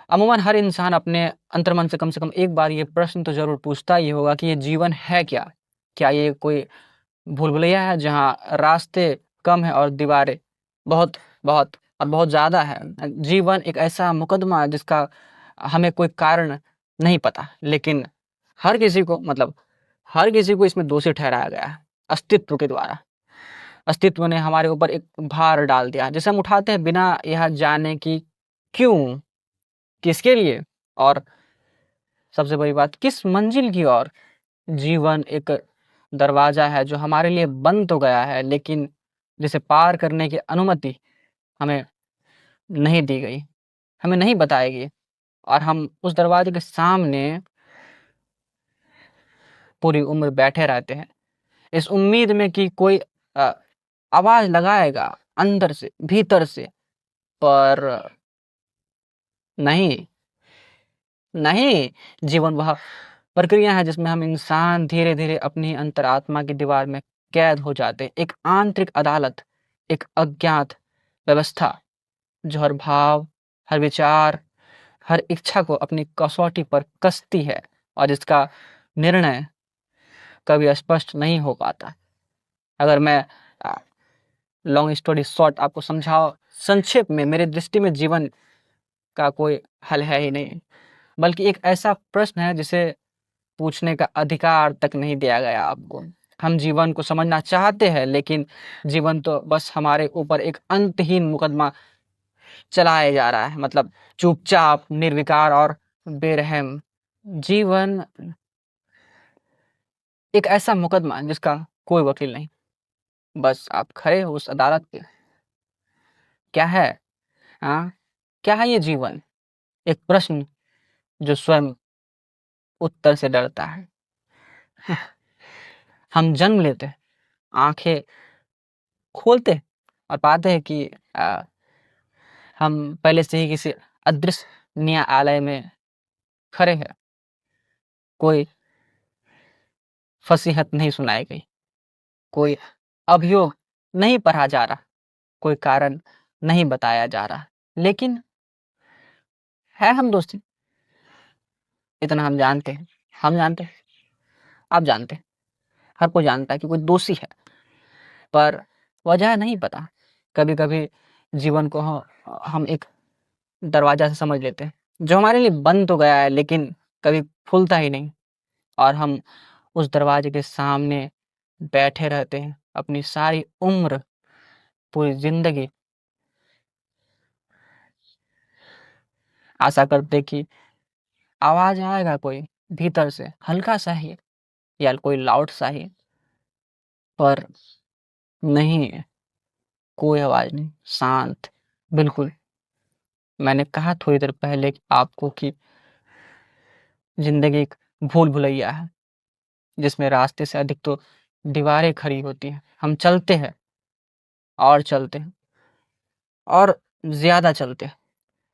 अमूमन हर इंसान अपने अंतर्मन से कम एक बार ये प्रश्न तो ज़रूर पूछता ही होगा कि ये जीवन है क्या? क्या ये कोई भूल-भुलैया है जहाँ रास्ते कम हैं और दीवारें बहुत, बहुत और बहुत ज़्यादा है? जीवन एक ऐसा मुकदमा है जिसका हमें कोई कारण नहीं पता, लेकिन हर किसी को मतलब हर किसी को इसमें दोषी ठहराया गया है, अस्तित्व के द्वारा। अस्तित्व ने हमारे ऊपर एक भार डाल दिया है, जिसे हम उठाते हैं बिना यह जाने कि क्यों, किसके लिए और सबसे बड़ी बात किस मंजिल की ओर। जीवन एक दरवाज़ा है जो हमारे लिए बंद तो गया है, लेकिन जिसे पार करने की अनुमति हमें नहीं दी गई, हमें नहीं बताई गई और हम उस दरवाजे के सामने पूरी उम्र बैठे रहते हैं, इस उम्मीद में कि कोई अ, आवाज़ लगाएगा अंदर से, भीतर से, पर नहीं, नहीं, जीवन वह प्रक्रिया है जिसमें हम इंसान धीरे-धीरे अपनी अंतरात्मा की दीवार में कैद हो जाते हैं। एक आंतरिक अदालत, एक अज्ञात व्यवस्था जो हर भाव, हर विचार, हर इच्छा को अपनी कसौटी पर कसती है और जिसका निर्णय कभी स्पष्ट नहीं हो पाता। अगर मैं अ, लॉन्ग स्टोरी शॉर्ट आपको समझाऊँ संक्षेप में, मेरी दृष्टि में जीवन का कोई हल है ही नहीं, बल्कि एक ऐसा प्रश्न है जिसे पूछने का अधिकार तक नहीं दिया गया आपको। हम जीवन को समझना चाहते हैं, लेकिन जीवन तो बस हमारे ऊपर एक अंतहीन मुकदमा चलाए जा रहा है, मतलब चुपचाप, निर्विकार और बेरहम। जीवन एक ऐसा मुकदमा जिसका कोई वकील नहीं, बस आप खड़े हो उस अदालत पे। क्या है? हाँ, क्या है ये जीवन? एक प्रश्न जो स्वयं उत्तर से डरता है। हम जन्म लेते हैं, आंखें खोलते हैं और पाते हैं कि अ, हम पहले से ही किसी अदृश्य न्यायालय में खड़े हैं। कोई फसीहत नहीं सुनाई गई, कोई अभियोग नहीं पढ़ा जा रहा, कोई कारण नहीं बताया जा रहा, लेकिन है हम दोषी, इतना हम जानते हैं। हम जानते हैं, आप जानते हैं, हर कोई जानता है कि कोई दोषी है, पर वजह नहीं पता। कभी-कभी जीवन को हम एक दरवाजा से समझ लेते हैं, जो हमारे लिए बंद तो गया है, लेकिन कभी खुलता ही नहीं और हम उस दरवाजे के सामने बैठे रहते हैं अपनी सारी उम्र, पूरी ज़िंदगी, आशा करते कि आवाज़ आएगा कोई भीतर से, हल्का-सा ही या कोई लाउड सा ही, पर नहीं, कोई आवाज़ नहीं, शांत, बिल्कुल। मैंने कहा थोड़ी देर पहले आपको कि ज़िंदगी एक भूल-भुलैया है, जिसमें रास्ते से अधिक तो दीवारें खड़ी होती हैं। हम चलते हैं और चलते हैं और ज़्यादा चलते हैं,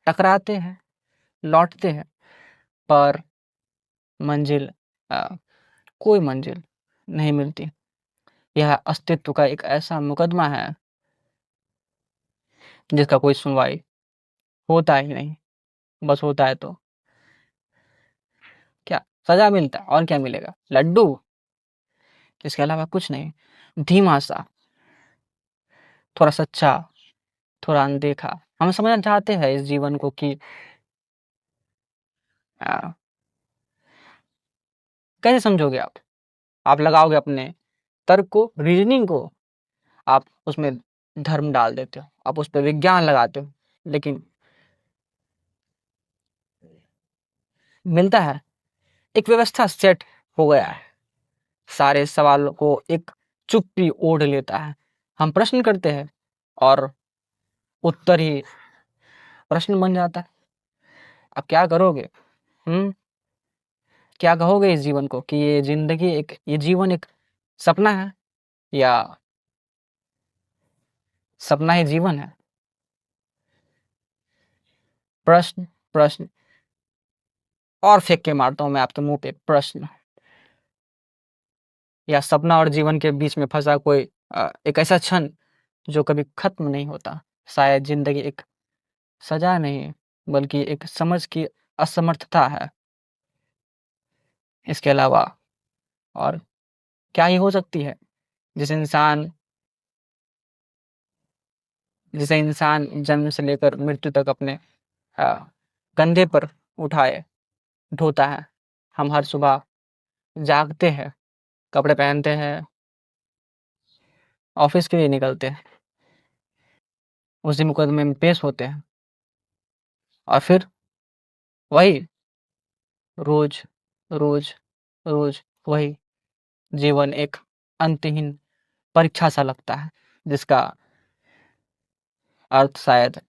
टकराते हैं, लौटते हैं, पर मंज़िल अ, कोई मंज़िल नहीं मिलती। यह अस्तित्व का एक ऐसा मुकदमा है जिसका कोई सुनवाई होता ही नहीं। बस होता है तो क्या सज़ा मिलता है और क्या मिलेगा? लड्डू, इसके अलावा कुछ नहीं। धीमा-सा, थोड़ा सच्चा, थोड़ा अनदेखा। हम समझना चाहते हैं इस जीवन को कि अ, कैसे समझोगे आप? आप लगाओगे अपने तर्क को, रीज़निंग को, आप उसमें धर्म डाल देते हो, आप उस पे विज्ञान लगाते हो, लेकिन मिलता है, एक व्यवस्था सेट हो गया है। सारे सवालों को एक चुप्पी ओढ़ लेता है। हम प्रश्न करते हैं और उत्तर ही प्रश्न बन जाता है। अब क्या करोगे? हुँ? क्या कहोगे इस जीवन को कि ये जीवन एक सपना है या सपना ही जीवन है? प्रश्न, प्रश्न और फेंक के मारता हूँ मैं आपके मुँह पे प्रश्न। या सपना और जीवन के बीच में फँसा कोई एक ऐसा क्षण जो कभी खत्म नहीं होता। शायद ज़िंदगी एक सज़ा नहीं है, बल्कि एक समझ की असमर्थता है। इसके अलावा और क्या ही हो सकती है? जिस इंसान जिसे इंसान जन्म से लेकर मृत्यु तक अपने अ, कंधे पर उठाए ढोता है। हम हर सुबह जागते हैं, कपड़े पहनते हैं, ऑफ़िस के लिए निकलते हैं, उसी मुकदमे में पेश होते हैं और फिर वही रोज़, रोज़, रोज़ वही जीवन एक अंतहीन परीक्षा सा लगता है, जिसका अर्थ शायद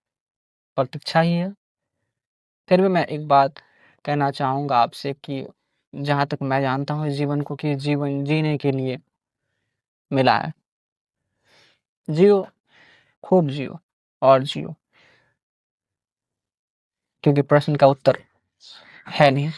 प्रतीक्षा ही है। फिर भी मैं एक बात कहना चाहूँगा आपसे कि जहाँ तक मैं जानता हूँ इस जीवन को कि जीवन जीने के लिए मिला है। जियो, खूब जियो और जियो, क्योंकि प्रश्न का उत्तर है नहीं।